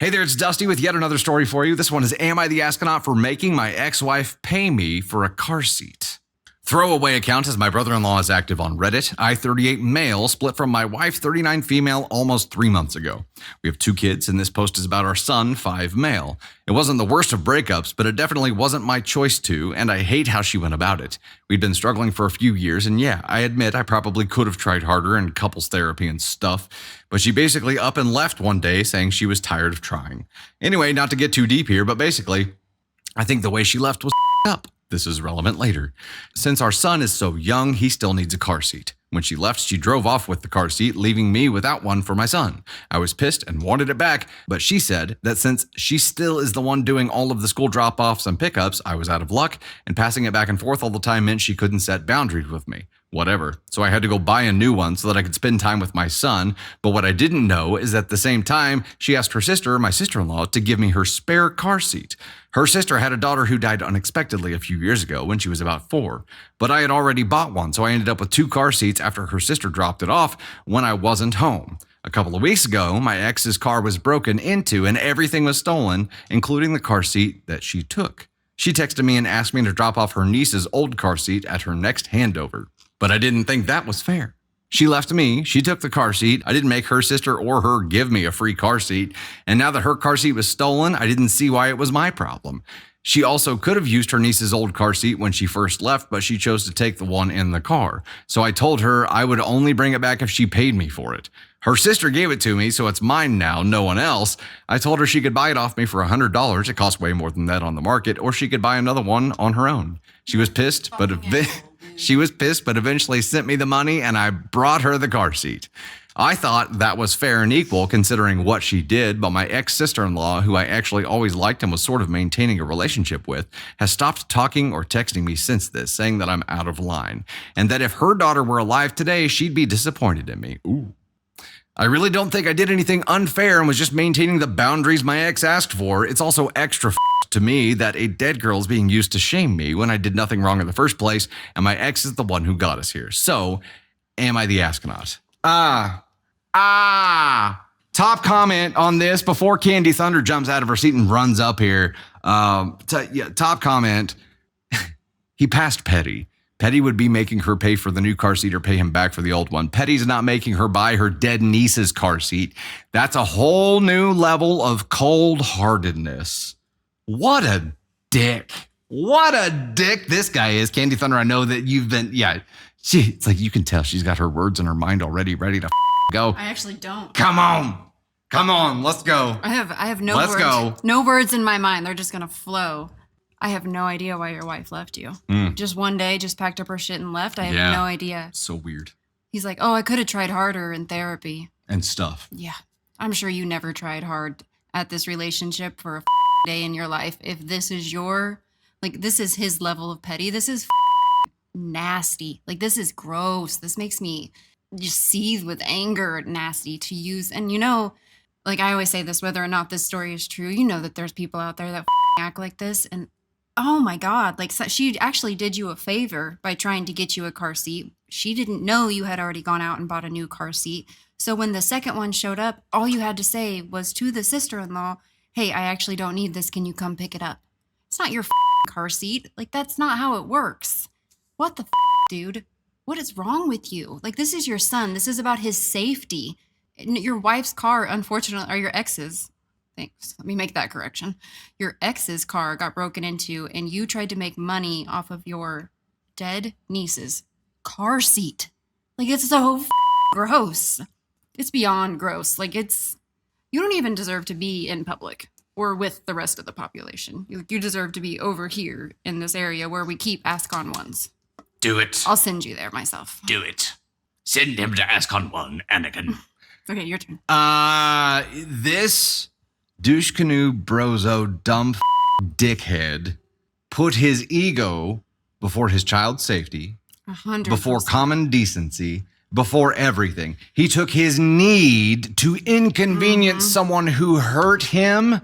Hey there, it's Dusty with yet another story for you. This one is, am I the astronaut for making my ex-wife pay me for a car seat? Throwaway account, as my brother-in-law is active on Reddit. I, 38 male, split from my wife, 39 female, almost 3 months ago. We have 2 kids, and this post is about our son, 5 male. It wasn't the worst of breakups, but it definitely wasn't my choice to, and I hate how she went about it. We'd been struggling for a few years, and yeah, I admit I probably could have tried harder in couples therapy and stuff, but she basically up and left one day saying she was tired of trying. Anyway, not to get too deep here, but basically, I think the way she left was up. This is relevant later. Since our son is so young, he still needs a car seat. When she left, she drove off with the car seat, leaving me without one for my son. I was pissed and wanted it back, but she said that since she still is the one doing all of the school drop-offs and pickups, I was out of luck, and passing it back and forth all the time meant she couldn't set boundaries with me. Whatever. So I had to go buy a new one so that I could spend time with my son, but what I didn't know is that at the same time, she asked her sister, my sister-in-law, to give me her spare car seat. Her sister had a daughter who died unexpectedly a few years ago when she was about 4, but I had already bought one, so I ended up with 2 car seats after her sister dropped it off when I wasn't home. A couple of weeks ago, my ex's car was broken into and everything was stolen, including the car seat that she took. She texted me and asked me to drop off her niece's old car seat at her next handover, but I didn't think that was fair. She left me, she took the car seat, I didn't make her sister or her give me a free car seat, and now that her car seat was stolen, I didn't see why it was my problem. She also could have used her niece's old car seat when she first left, but she chose to take the one in the car. So I told her I would only bring it back if she paid me for it. Her sister gave it to me, so it's mine now, no one else. I told her she could buy it off me for $100. It costs way more than that on the market, or she could buy another one on her own. She was pissed, but eventually sent me the money and I brought her the car seat. I thought that was fair and equal considering what she did, but my ex-sister-in-law, who I actually always liked and was sort of maintaining a relationship with, has stopped talking or texting me since this, saying that I'm out of line, and that if her daughter were alive today, she'd be disappointed in me. Ooh. I really don't think I did anything unfair and was just maintaining the boundaries my ex asked for. It's also extra to me that a dead girl is being used to shame me when I did nothing wrong in the first place, and my ex is the one who got us here. So, am I the astronaut? Top comment on this before Candy Thunder jumps out of her seat and runs up here. Top comment. He passed petty. Petty would be making her pay for the new car seat or pay him back for the old one. Petty's not making her buy her dead niece's car seat. That's a whole new level of cold-heartedness. What a dick. What a dick this guy is. Candy Thunder, I know that you've been, it's like you can tell she's got her words in her mind already ready to go. I actually don't. Come on, let's go. I have no Let's words. go. No words in my mind. They're just going to flow. I have no idea why your wife left you. Just one day, just packed up her shit and left. I have no idea. So weird. He's like, oh, I could have tried harder in therapy. And stuff. Yeah. I'm sure you never tried hard at this relationship for a day in your life. If this is this is his level of petty. This is nasty. Like, this is gross. This makes me just seethe with anger, nasty to use. And I always say this, whether or not this story is true, that there's people out there that act like this. And oh my God, she actually did you a favor by trying to get you a car seat. She didn't know you had already gone out and bought a new car seat. So when the second one showed up, all you had to say was to the sister-in-law, hey, I actually don't need this. Can you come pick it up? It's not your car seat. That's not how it works. What the dude? What is wrong with you? This is your son. This is about his safety. Your wife's car, unfortunately, or your ex's. Thanks. Let me make that correction. Your ex's car got broken into and you tried to make money off of your dead niece's car seat. It's so gross. It's beyond gross. You don't even deserve to be in public or with the rest of the population. You deserve to be over here in this area where we keep Ascon ones. Do it. I'll send you there myself. Do it. Send him to Ascon 1, Anakin. Okay, your turn. This douche canoe brozo dumb dickhead put his ego before his child's safety, 100%. before common decency, before everything. He took his need to inconvenience someone who hurt him.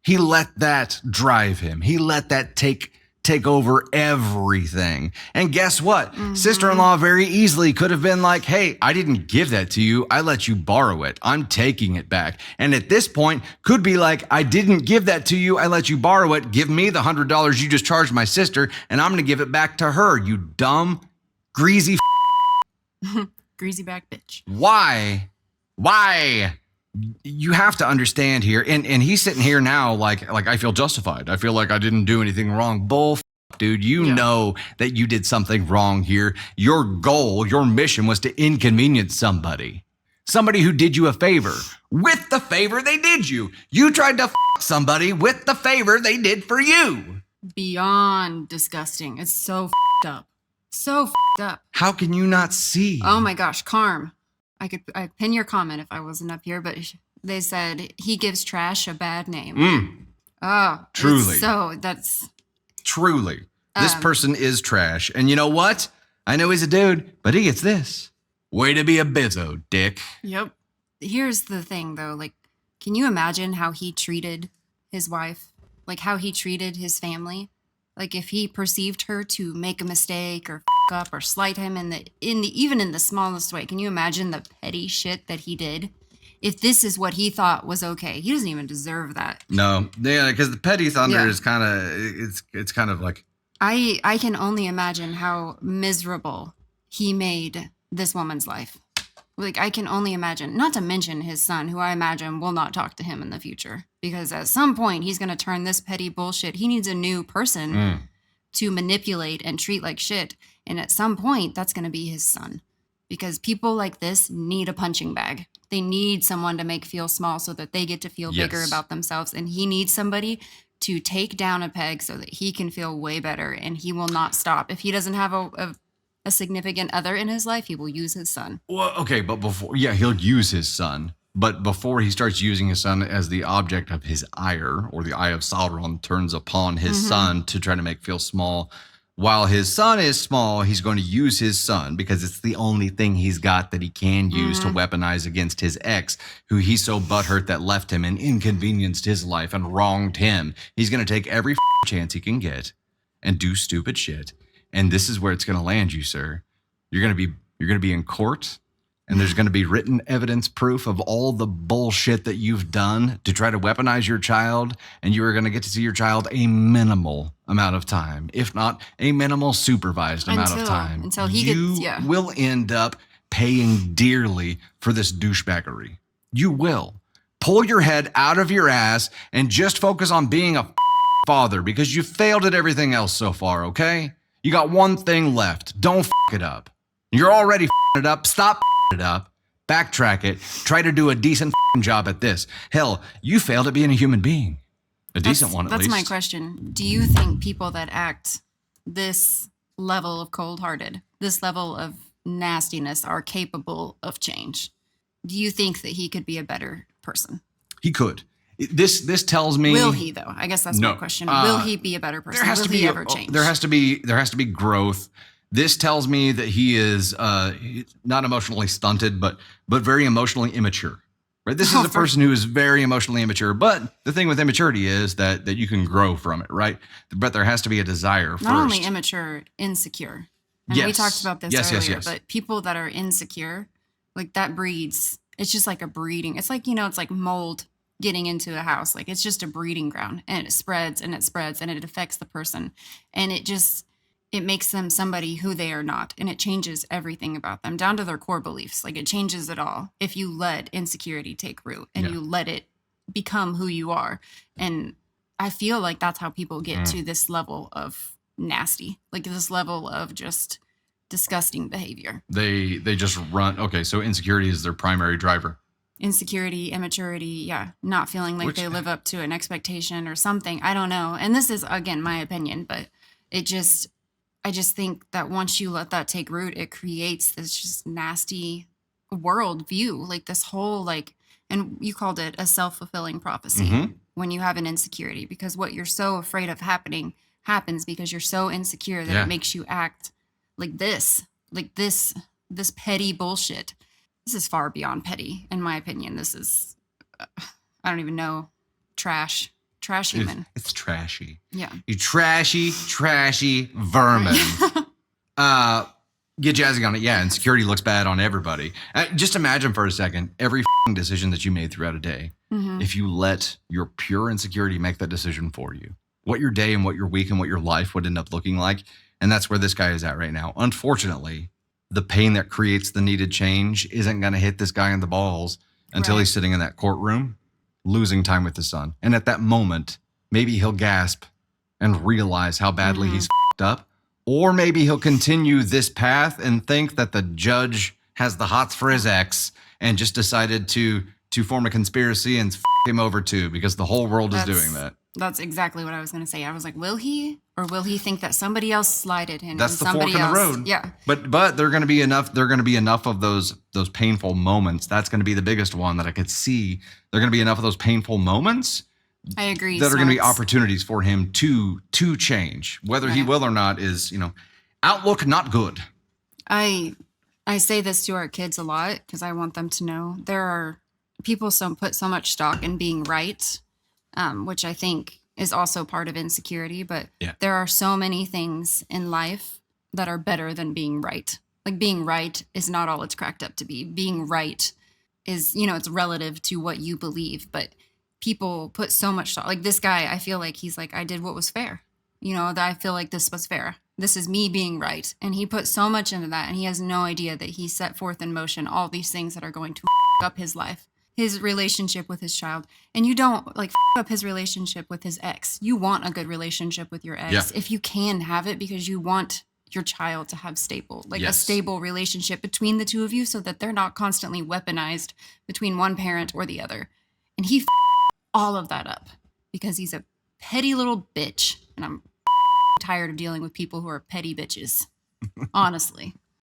He let that drive him. He let that take take over everything. And guess what? Sister-in-law very easily could have been like, hey, I didn't give that to you. I let you borrow it. I'm taking it back. And at this point, could be like, I didn't give that to you. I let you borrow it. Give me the $100 you just charged my sister, and I'm going to give it back to her. You dumb, greasy Greasy back bitch. Why? You have to understand here, and he's sitting here now like I feel justified. I feel like I didn't do anything wrong. Bull, dude. You know that you did something wrong here. Your goal, your mission was to inconvenience somebody who did you a favor with the favor they did you. You tried to somebody with the favor they did for you. Beyond disgusting. It's so up. So up. How can you not see? Oh my gosh, Carm. I'd pin your comment if I wasn't up here, but they said he gives trash a bad name. Oh, truly. So that's truly. This person is trash. And you know what? I know he's a dude, but he gets this. Way to be a bizzo, dick. Yep. Here's the thing though, like, can you imagine how he treated his wife? Like how he treated his family? Like if he perceived her to make a mistake or up or slight him even in the smallest way. Can you imagine the petty shit that he did? If this is what he thought was okay, he doesn't even deserve that. No, yeah, because the petty thunder is kind of it's kind of like I can only imagine how miserable he made this woman's life. Like I can only imagine. Not to mention his son, who I imagine will not talk to him in the future, because at some point he's gonna turn this petty bullshit. He needs a new person to manipulate and treat like shit. And at some point, that's going to be his son. Because people like this need a punching bag. They need someone to make feel small so that they get to feel bigger about themselves. And he needs somebody to take down a peg so that he can feel way better. And he will not stop. If he doesn't have a significant other in his life, he will use his son. Well, okay, but he'll use his son. But before he starts using his son as the object of his ire, or the eye of Sauron turns upon his son to try to make feel small, while his son is small, he's going to use his son because it's the only thing he's got that he can use to weaponize against his ex, who he's so butthurt that left him and inconvenienced his life and wronged him. He's going to take every chance he can get and do stupid shit. And this is where it's going to land you, sir. You're going to be in court. And there's going to be written evidence proof of all the bullshit that you've done to try to weaponize your child. And you are going to get to see your child a minimal amount of time, if not a minimal supervised amount of time. Until he gets, will end up paying dearly for this douchebaggery. You will. Pull your head out of your ass and just focus on being a father, because you failed at everything else so far, okay? You got one thing left. Don't it up. You're already it up. Stop it up, backtrack it, try to do a decent job at this. Hell, you failed at being a human being. Decent one, at least. That's my question. Do you think people that act this level of cold-hearted, this level of nastiness, are capable of change? Do you think that he could be a better person? He could. This tells me. Will he, though? I guess that's my question. Will he be a better person? Will he ever change? There has to be growth. This tells me that he is not emotionally stunted, but very emotionally immature. Right? This is a person who is very emotionally immature. But the thing with immaturity is that you can grow from it, right? But there has to be a desire first. Not only immature, insecure. And we talked about this earlier. Yes. But people that are insecure, like that breeds. It's just like a breeding. It's like, it's like mold getting into a house. Like it's just a breeding ground, and it spreads and it spreads and it affects the person. And it makes them somebody who they are not. And it changes everything about them, down to their core beliefs. Like it changes it all if you let insecurity take root and you let it become who you are. And I feel like that's how people get to this level of nasty, like this level of just disgusting behavior. They just run. Okay, so insecurity is their primary driver. Insecurity, immaturity, not feeling like they live up to an expectation or something. I don't know. And this is, again, my opinion, but I just think that once you let that take root, it creates this just nasty world view, like this whole, like, and you called it a self-fulfilling prophecy when you have an insecurity, because what you're so afraid of happening happens because you're so insecure that it makes you act like this petty bullshit. This is far beyond petty, in my opinion. This is, I don't even know, trash. trash human. It's trashy. Yeah. You trashy vermin. Get jazzy on it. Yeah, insecurity looks bad on everybody. Just imagine for a second every decision that you made throughout a day. Mm-hmm. If you let your pure insecurity make that decision for you, what your day and what your week and what your life would end up looking like. And that's where this guy is at right now. Unfortunately, the pain that creates the needed change isn't going to hit this guy in the balls until he's sitting in that courtroom, losing time with his son. And at that moment, maybe he'll gasp and realize how badly he's fucked up. Or maybe he'll continue this path and think that the judge has the hots for his ex and just decided to form a conspiracy and f him over too, because the whole world is doing that. That's exactly what I was going to say. I was like, will he, or will he think that somebody else slighted him? That's the fork somebody in else, the road. Yeah. But there are going to be enough of those painful moments. That's going to be the biggest one that I could see. There are going to be enough of those painful moments. I agree. That are going to be opportunities for him to change. Whether he will or not is, outlook not good. I say this to our kids a lot because I want them to know there are people put so much stock in being right, which I think is also part of insecurity. But there are so many things in life that are better than being right. Like being right is not all it's cracked up to be. Being right is, it's relative to what you believe, but people put so much thought. Like this guy, I feel like he's like, I did what was fair. That I feel like this was fair. This is me being right. And he put so much into that. And he has no idea that he set forth in motion all these things that are going to up his life, his relationship with his child. And you don't up his relationship with his ex. You want a good relationship with your ex if you can have it, because you want your child to have a stable relationship between the two of you so that they're not constantly weaponized between one parent or the other. And he all of that up because he's a petty little bitch, and I'm tired of dealing with people who are petty bitches. Honestly.